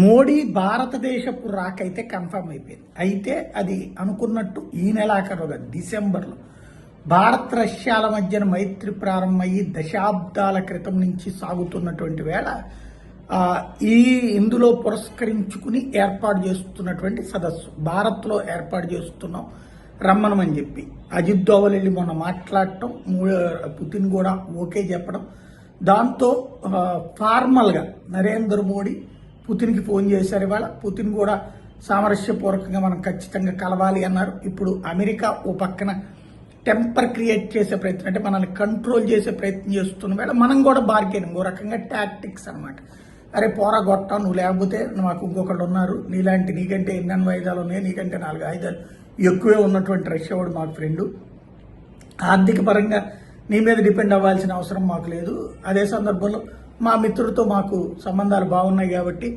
మోడీ భారతదేశపు రాకైతే కన్ఫర్మ్ అయిపోయింది. అయితే అది అనుకున్నట్టు ఈ నెలాఖరుగా డిసెంబర్లో భారత్ రష్యాల మధ్యన మైత్రి ప్రారంభమయ్యి దశాబ్దాల క్రితం నుంచి సాగుతున్నటువంటి వేళ ఇందులో పురస్కరించుకుని ఏర్పాటు చేస్తున్నటువంటి సదస్సు భారత్లో ఏర్పాటు చేస్తున్నాం రమ్మనమని చెప్పి అజిత్ దోవల్ వెళ్ళి మొన్న మాట్లాడటం, పుతిన్ కూడా ఓకే చెప్పడం, దాంతో ఫార్మల్గా నరేంద్ర మోడీ పుతిన్కి ఫోన్ చేశారు. ఇవాళ పుతిన్ కూడా సామరస్యపూర్వకంగా మనం ఖచ్చితంగా కలవాలి అన్నారు. ఇప్పుడు అమెరికా ఓ పక్కన టెంపర్ క్రియేట్ చేసే ప్రయత్నం, అంటే మనల్ని కంట్రోల్ చేసే ప్రయత్నం చేస్తున్న వేళ మనం కూడా బార్గెనింగ్, ఓ రకంగా టాక్టిక్స్ అనమాట. అరే పోరా గొట్టా, నువ్వు లేకపోతే మాకు ఇంకొకళ్ళు ఉన్నారు, నీకంటే ఎన్ని ఆయుధాలు ఉన్నాయి, నీకంటే 4 ఆయుధాలు ఎక్కువే ఉన్నటువంటి రష్యా వాడు మాకు ఫ్రెండు, ఆర్థిక పరంగా నీ మీద డిపెండ్ అవ్వాల్సిన అవసరం మాకు లేదు, అదే సందర్భంలో మా మిత్రుడితో మాకు సంబంధాలు బాగున్నాయి కాబట్టి